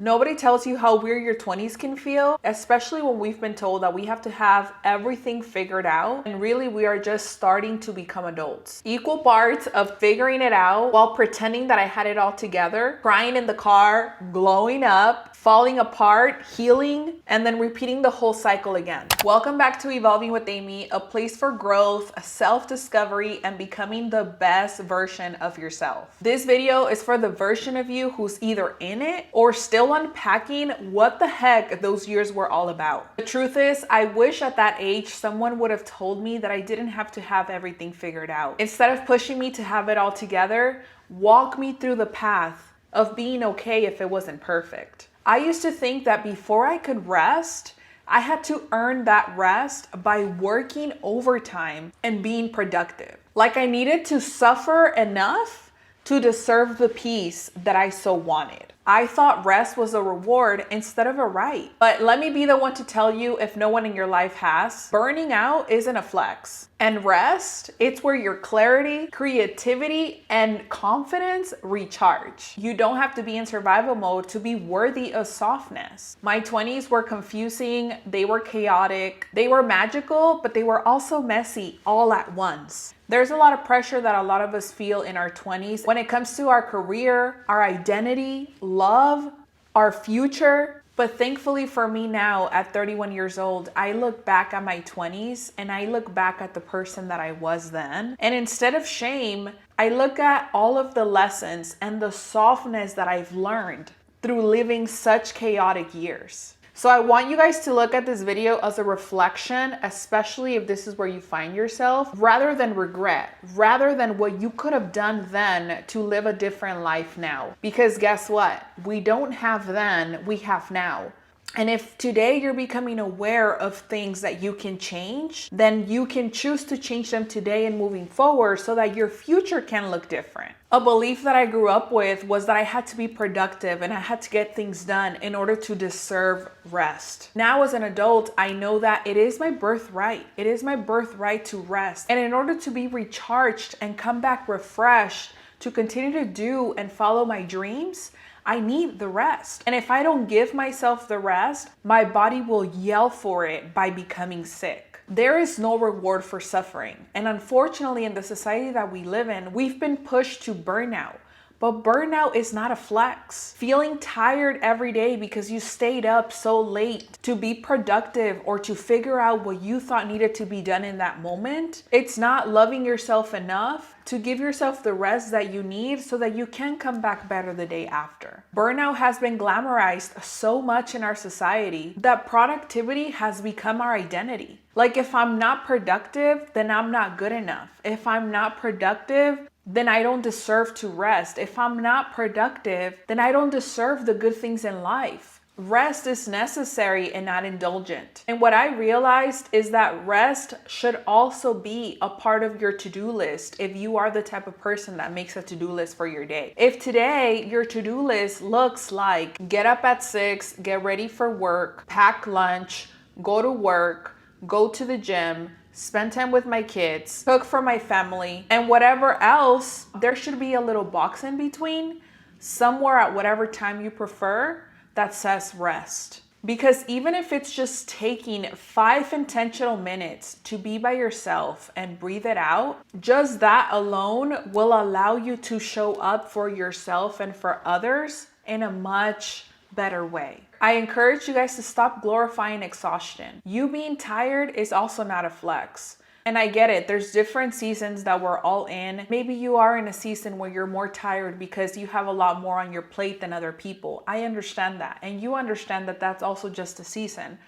Nobody tells you how weird your 20s can feel, especially when we've been told that we have to have everything figured out, and really we are just starting to become adults. Equal parts of figuring it out while pretending that I had it all together, crying in the car, glowing up, falling apart, healing, and then repeating the whole cycle again. Welcome back to Evolving with Amy, a place for growth, self-discovery, and becoming the best version of yourself. This video is for the version of you who's either in it or still unpacking what the heck those years were all about. The truth is, I wish at that age someone would have told me that I didn't have to have everything figured out. Instead of pushing me to have it all together, walk me through the path of being okay if it wasn't perfect. I used to think that before I could rest, I had to earn that rest by working overtime and being productive. Like I needed to suffer enough to deserve the peace that I so wanted. I thought rest was a reward instead of a right. But let me be the one to tell you, if no one in your life has, burning out isn't a flex. And rest, it's where your clarity, creativity, and confidence recharge. You don't have to be in survival mode to be worthy of softness. My 20s were confusing, they were chaotic, they were magical, but they were also messy all at once. There's a lot of pressure that a lot of us feel in our 20s when it comes to our career, our identity, love, our future. But thankfully for me now at 31 years old, I look back at my 20s and I look back at the person that I was then. And instead of shame, I look at all of the lessons and the softness that I've learned through living such chaotic years. So I want you guys to look at this video as a reflection, especially if this is where you find yourself, rather than regret, rather than what you could have done then to live a different life now. Because guess what? We don't have then, we have now. And if today you're becoming aware of things that you can change, then you can choose to change them today and moving forward so that your future can look different. A belief that I grew up with was that I had to be productive and I had to get things done in order to deserve rest. Now as an adult, I know that it is my birthright. It is my birthright to rest. And in order to be recharged and come back refreshed to continue to do and follow my dreams, I need the rest. And if I don't give myself the rest, my body will yell for it by becoming sick. There is no reward for suffering. And unfortunately, in the society that we live in, we've been pushed to burnout. But burnout is not a flex. Feeling tired every day because you stayed up so late to be productive or to figure out what you thought needed to be done in that moment, it's not loving yourself enough to give yourself the rest that you need so that you can come back better the day after. Burnout has been glamorized so much in our society that productivity has become our identity. Like if I'm not productive, then I'm not good enough. If I'm not productive, then I don't deserve to rest. If I'm not productive, then I don't deserve the good things in life. Rest is necessary and not indulgent. And what I realized is that rest should also be a part of your to-do list if you are the type of person that makes a to-do list for your day. If today your to-do list looks like get up at 6, get ready for work, pack lunch, go to work, go to the gym, spend time with my kids, cook for my family, and whatever else, there should be a little box in between, somewhere at whatever time you prefer, that says rest. Because even if it's just taking 5 intentional minutes to be by yourself and breathe it out, just that alone will allow you to show up for yourself and for others in a much better way. I encourage you guys to stop glorifying exhaustion. You being tired is also not a flex. And I get it, there's different seasons that we're all in. Maybe you are in a season where you're more tired because you have a lot more on your plate than other people. I understand that. And you understand that that's also just a season.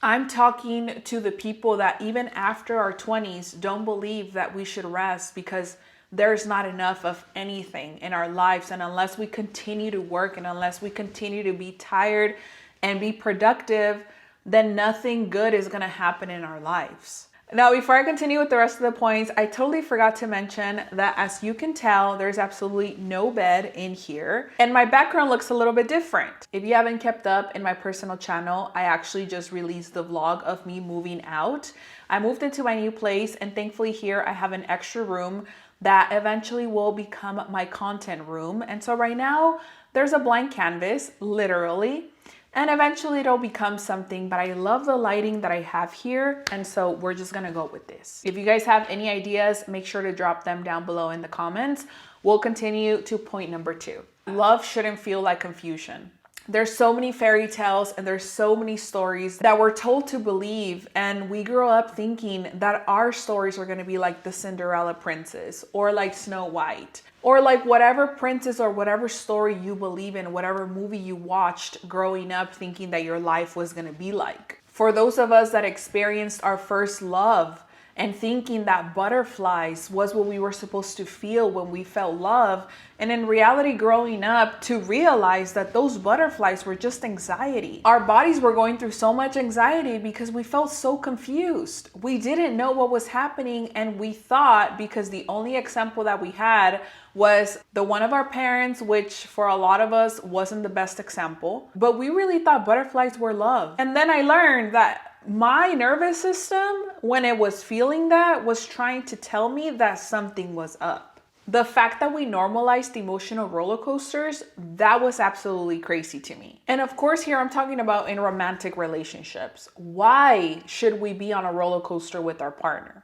I'm talking to the people that even after our 20s don't believe that we should rest because there's not enough of anything in our lives. And unless we continue to work and unless we continue to be tired and be productive, then nothing good is going to happen in our lives. Now, before I continue with the rest of the points, I totally forgot to mention that as you can tell, there's absolutely no bed in here. And my background looks a little bit different. If you haven't kept up in my personal channel, I actually just released the vlog of me moving out. I moved into my new place and thankfully here I have an extra room that eventually will become my content room. And so right now, There's a blank canvas, literally, and eventually it'll become something, but I love the lighting that I have here, and so we're just gonna go with this. If you guys have any ideas, make sure to drop them down below in the comments. We'll continue to point number 2. Love shouldn't feel like confusion. There's so many fairy tales and there's so many stories that we're told to believe, and we grow up thinking that our stories are going to be like the Cinderella princess or like Snow White or like whatever princess or whatever story you believe in, whatever movie you watched growing up thinking that your life was going to be like. For those of us that experienced our first love and thinking that butterflies was what we were supposed to feel when we felt love, and in reality growing up to realize that those butterflies were just anxiety. Our bodies were going through so much anxiety because we felt so confused. We didn't know what was happening, and we thought, because the only example that we had was the one of our parents, which for a lot of us wasn't the best example, but we really thought butterflies were love. And then I learned that my nervous system, when it was feeling that, was trying to tell me that something was up. The fact that we normalized emotional roller coasters, that was absolutely crazy to me. And of course, here I'm talking about in romantic relationships. Why should we be on a roller coaster with our partner?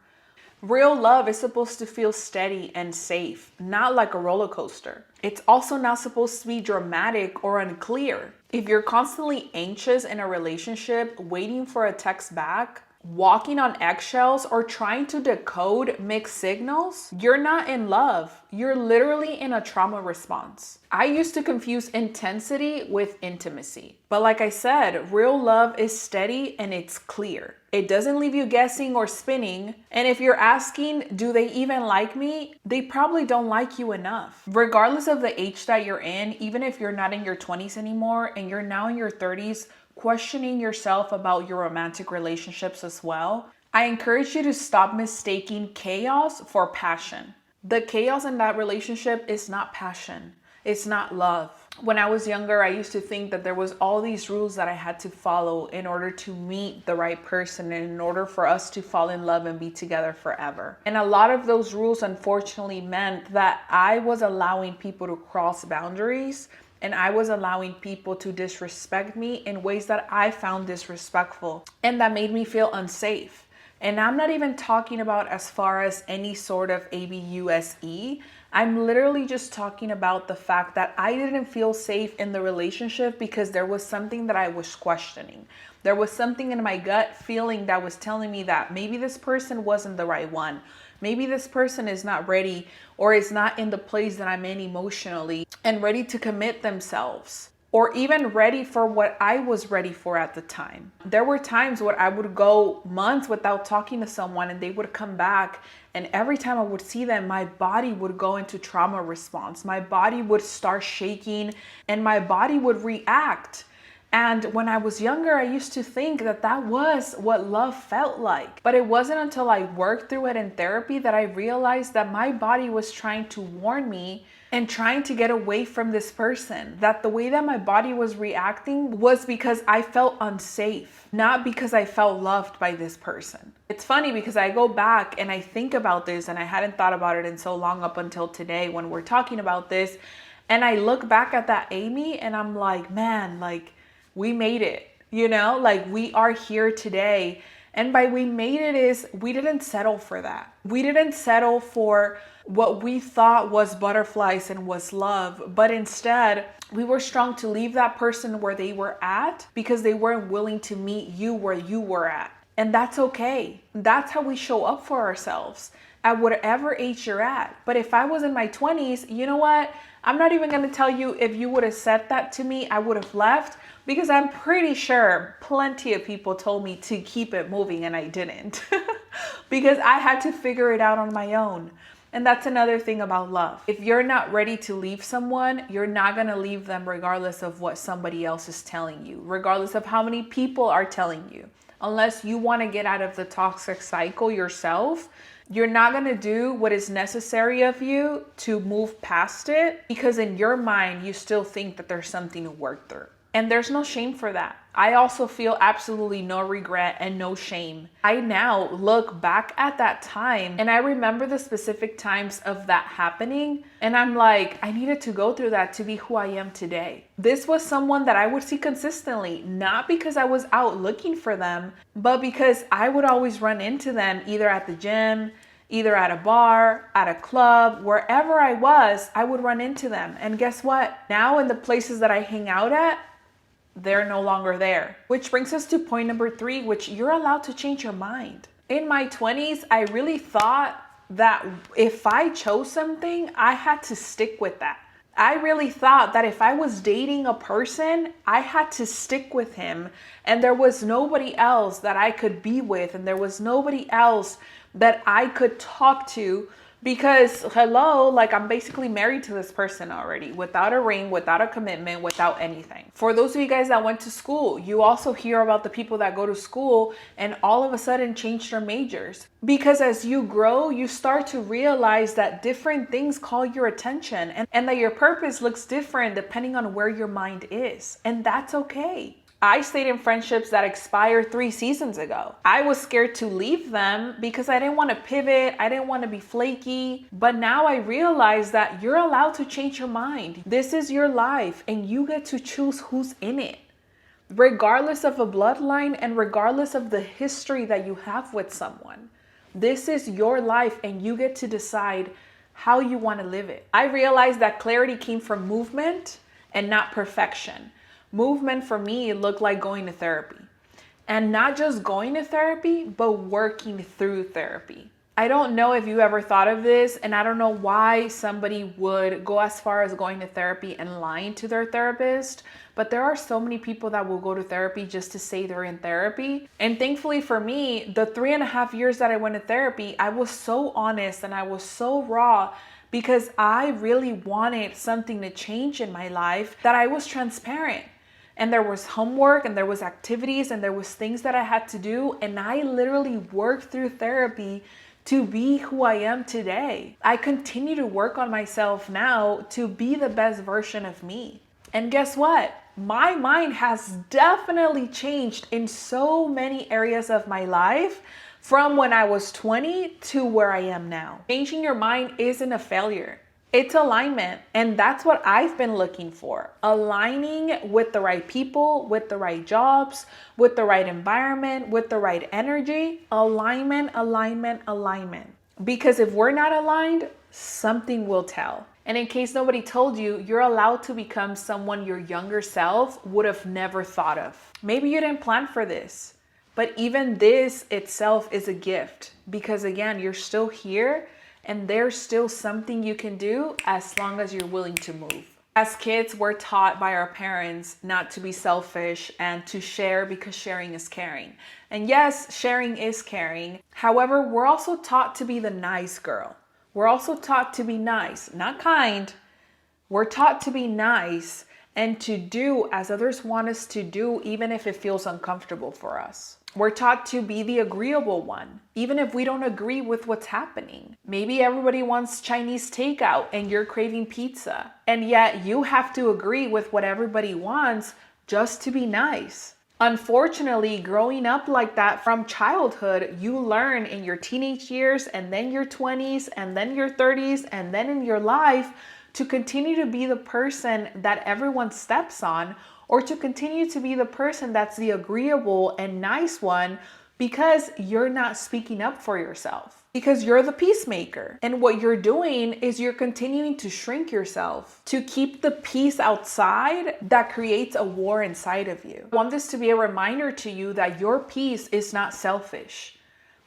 Real love is supposed to feel steady and safe, not like a roller coaster. It's also not supposed to be dramatic or unclear. If you're constantly anxious in a relationship, waiting for a text back, walking on eggshells, or trying to decode mixed signals, you're not in love. You're literally in a trauma response. I used to confuse intensity with intimacy. But like I said, real love is steady and it's clear. It doesn't leave you guessing or spinning. And if you're asking, do they even like me? They probably don't like you enough. Regardless of the age that you're in, even if you're not in your 20s anymore and you're now in your 30s, questioning yourself about your romantic relationships as well, I encourage you to stop mistaking chaos for passion. The chaos in that relationship is not passion. It's not love. When I was younger, I used to think that there was all these rules that I had to follow in order to meet the right person and in order for us to fall in love and be together forever. And a lot of those rules unfortunately meant that I was allowing people to cross boundaries, and I was allowing people to disrespect me in ways that I found disrespectful and that made me feel unsafe. And I'm not even talking about as far as any sort of abuse. I'm literally just talking about the fact that I didn't feel safe in the relationship because there was something that I was questioning. There was something in my gut feeling that was telling me that maybe this person wasn't the right one. Maybe this person is not ready or is not in the place that I'm in emotionally and ready to commit themselves, or even ready for what I was ready for at the time. There were times where I would go months without talking to someone and they would come back, and every time I would see them, my body would go into trauma response. My body would start shaking and my body would react. And when I was younger, I used to think that that was what love felt like. But it wasn't until I worked through it in therapy that I realized that my body was trying to warn me and trying to get away from this person. That the way that my body was reacting was because I felt unsafe, not because I felt loved by this person. It's funny because I go back and I think about this, and I hadn't thought about it in so long up until today when we're talking about this. And I look back at that Amy and I'm like, man, like, we made it, you know, like we are here today. And by we made it is we didn't settle for that. We didn't settle for what we thought was butterflies and was love, but instead we were strong to leave that person where they were at because they weren't willing to meet you where you were at. And that's okay. That's how we show up for ourselves at whatever age you're at. But if I was in my 20s, you know what? I'm not even going to tell you if you would have said that to me, I would have left, because I'm pretty sure plenty of people told me to keep it moving and I didn't because I had to figure it out on my own. And that's another thing about love. If you're not ready to leave someone, you're not going to leave them regardless of what somebody else is telling you, regardless of how many people are telling you. Unless you want to get out of the toxic cycle yourself, you're not going to do what is necessary of you to move past it because in your mind, you still think that there's something to work through. And there's no shame for that. I also feel absolutely no regret and no shame. I now look back at that time and I remember the specific times of that happening. And I'm like, I needed to go through that to be who I am today. This was someone that I would see consistently, not because I was out looking for them, but because I would always run into them either at the gym, either at a bar, at a club, wherever I was, I would run into them. And guess what? Now in the places that I hang out at, they're no longer there. Which brings us to point number 3, which you're allowed to change your mind. In my 20s, I really thought that if I chose something, I had to stick with that. I really thought that if I was dating a person, I had to stick with him and there was nobody else that I could be with and there was nobody else that I could talk to because hello, like I'm basically married to this person already without a ring, without a commitment, without anything. For those of you guys that went to school, you also hear about the people that go to school and all of a sudden change their majors. Because as you grow, you start to realize that different things call your attention and that your purpose looks different depending on where your mind is. And that's okay. I stayed in friendships that expired 3 seasons ago. I was scared to leave them because I didn't want to pivot. I didn't want to be flaky. But now I realize that you're allowed to change your mind. This is your life and you get to choose who's in it. Regardless of a bloodline and regardless of the history that you have with someone. This is your life and you get to decide how you want to live it. I realized that clarity came from movement and not perfection. Movement for me looked like going to therapy. And not just going to therapy, but working through therapy. I don't know if you ever thought of this, and I don't know why somebody would go as far as going to therapy and lying to their therapist, but there are so many people that will go to therapy just to say they're in therapy. And thankfully for me, the 3.5 years that I went to therapy, I was so honest and I was so raw because I really wanted something to change in my life that I was transparent. And there was homework and there was activities and there was things that I had to do. And I literally worked through therapy to be who I am today. I continue to work on myself now to be the best version of me. And guess what? My mind has definitely changed in so many areas of my life from when I was 20 to where I am now. Changing your mind isn't a failure. It's alignment. And that's what I've been looking for. Aligning with the right people, with the right jobs, with the right environment, with the right energy. Alignment, alignment, alignment. Because if we're not aligned, something will tell. And in case nobody told you, you're allowed to become someone your younger self would have never thought of. Maybe you didn't plan for this, but even this itself is a gift because again, you're still here. And there's still something you can do as long as you're willing to move. As kids, we're taught by our parents not to be selfish and to share because sharing is caring. And yes, sharing is caring. However, we're also taught to be the nice girl. We're also taught to be nice, not kind. We're taught to be nice and to do as others want us to do, even if it feels uncomfortable for us. We're taught to be the agreeable one, even if we don't agree with what's happening. Maybe everybody wants Chinese takeout and you're craving pizza. And yet you have to agree with what everybody wants just to be nice. Unfortunately, growing up like that from childhood, you learn in your teenage years and then your 20s and then your 30s and then in your life to continue to be the person that everyone steps on, or to continue to be the person that's the agreeable and nice one because you're not speaking up for yourself. Because you're the peacemaker. And what you're doing is you're continuing to shrink yourself to keep the peace outside that creates a war inside of you. I want this to be a reminder to you that your peace is not selfish.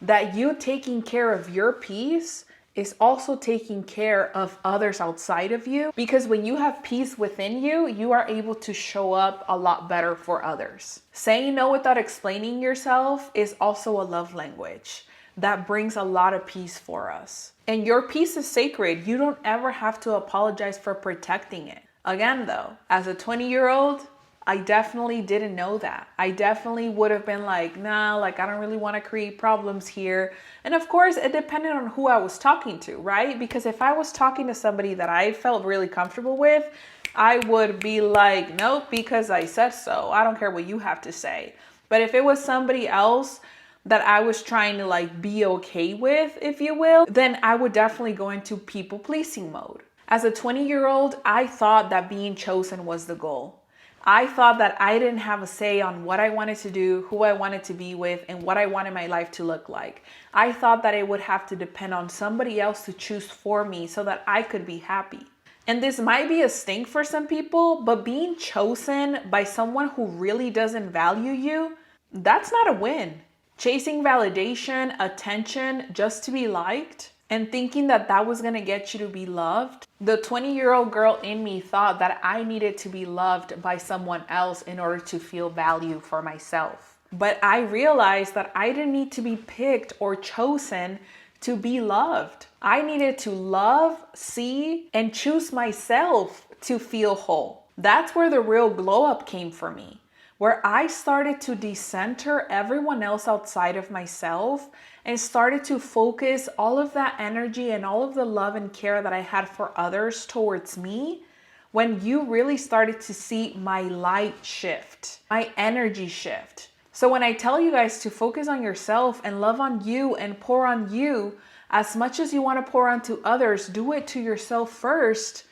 That you taking care of your peace is also taking care of others outside of you, because when you have peace within you, you are able to show up a lot better for others. Saying no without explaining yourself is also a love language that brings a lot of peace for us. And your peace is sacred. You don't ever have to apologize for protecting it. Again, though, as a 20-year-old, I definitely didn't know that. I definitely would have been like, nah, like I don't really want to create problems here. And of course, it depended on who I was talking to, right? Because if I was talking to somebody that I felt really comfortable with, I would be like, nope, because I said so. I don't care what you have to say. But if it was somebody else that I was trying to like be okay with, if you will, then I would definitely go into people pleasing mode. As a 20-year-old, I thought that being chosen was the goal. I thought that I didn't have a say on what I wanted to do, who I wanted to be with, and what I wanted my life to look like. I thought that it would have to depend on somebody else to choose for me so that I could be happy. And this might be a stink for some people, but being chosen by someone who really doesn't value you, that's not a win. Chasing validation, attention, just to be liked, and thinking that that was gonna get you to be loved. The 20-year-old girl in me thought that I needed to be loved by someone else in order to feel value for myself. But I realized that I didn't need to be picked or chosen to be loved. I needed to love, see, and choose myself to feel whole. That's where the real glow up came for me, where I started to decenter everyone else outside of myself and started to focus all of that energy and all of the love and care that I had for others towards me. When you really started to see my light shift, my energy shift. So when I tell you guys to focus on yourself and love on you and pour on you, as much as you want to pour onto others, do it to yourself first.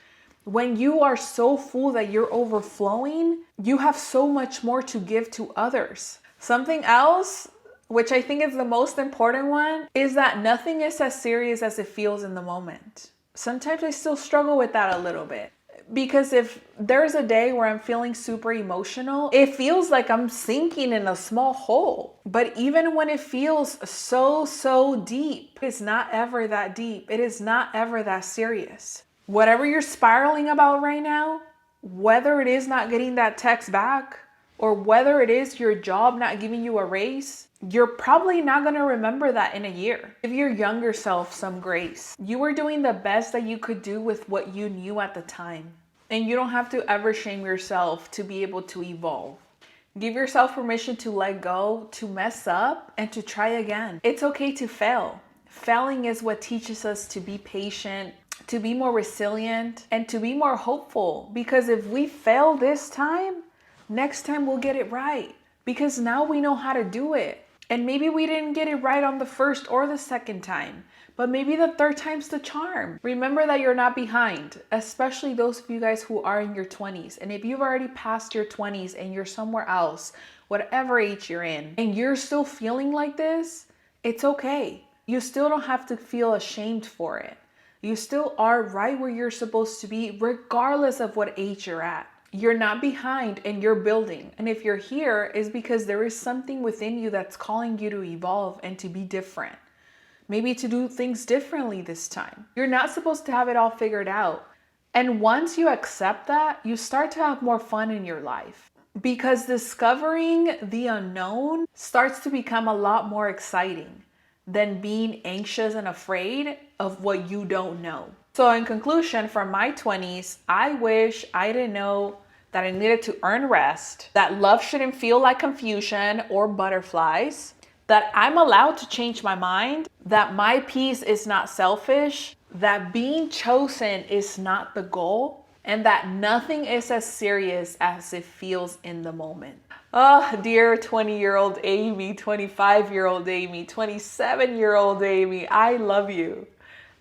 When you are so full that you're overflowing, you have so much more to give to others. Something else, which I think is the most important one, is that nothing is as serious as it feels in the moment. Sometimes I still struggle with that a little bit. Because if there's a day where I'm feeling super emotional, it feels like I'm sinking in a small hole. But even when it feels so deep, it's not ever that deep. It is not ever that serious. Whatever you're spiraling about right now, whether it is not getting that text back, or whether it is your job not giving you a raise, you're probably not going to remember that in a year. Give your younger self some grace. You were doing the best that you could do with what you knew at the time. And you don't have to ever shame yourself to be able to evolve. Give yourself permission to let go, to mess up, and to try again. It's okay to fail. Failing is what teaches us to be patient, to be more resilient, and to be more hopeful. Because if we fail this time, next time we'll get it right. Because now we know how to do it. And maybe we didn't get it right on the first or the second time, but maybe the third time's the charm. Remember that you're not behind, especially those of you guys who are in your 20s. And if you've already passed your 20s and you're somewhere else, whatever age you're in, and you're still feeling like this, it's okay. You still don't have to feel ashamed for it. You still are right where you're supposed to be, regardless of what age you're at. You're not behind and you're building. And if you're here, it's because there is something within you that's calling you to evolve and to be different. Maybe to do things differently this time. You're not supposed to have it all figured out. And once you accept that, you start to have more fun in your life. Because discovering the unknown starts to become a lot more exciting than being anxious and afraid of what you don't know. So in conclusion, from my 20s, I wish I didn't know that I needed to earn rest, that love shouldn't feel like confusion or butterflies, that I'm allowed to change my mind, that my peace is not selfish, that being chosen is not the goal, and that nothing is as serious as it feels in the moment. Oh, dear 20-year-old Amy, 25-year-old Amy, 27-year-old Amy, I love you.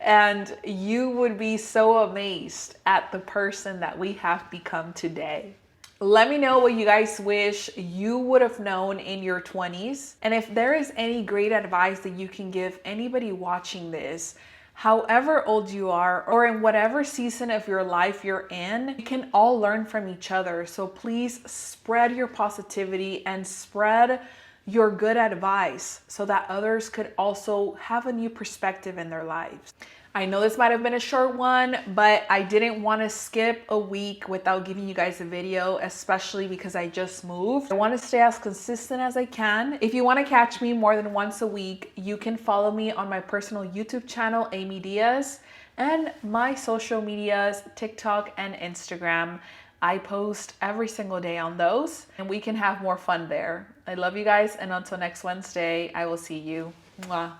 And you would be so amazed at the person that we have become today. Let me know what you guys wish you would have known in your 20s. And if there is any great advice that you can give anybody watching this, however old you are, or in whatever season of your life you're in, we can all learn from each other. So please spread your positivity and spread your good advice so that others could also have a new perspective in their lives. I know this might have been a short one, but I didn't want to skip a week without giving you guys a video, especially because I just moved. I want to stay as consistent as I can. If you want to catch me more than once a week, you can follow me on my personal YouTube channel, Amy Diaz, and my social medias, TikTok and Instagram. I post every single day on those, and we can have more fun there. I love you guys, and until next Wednesday, I will see you. Mwah.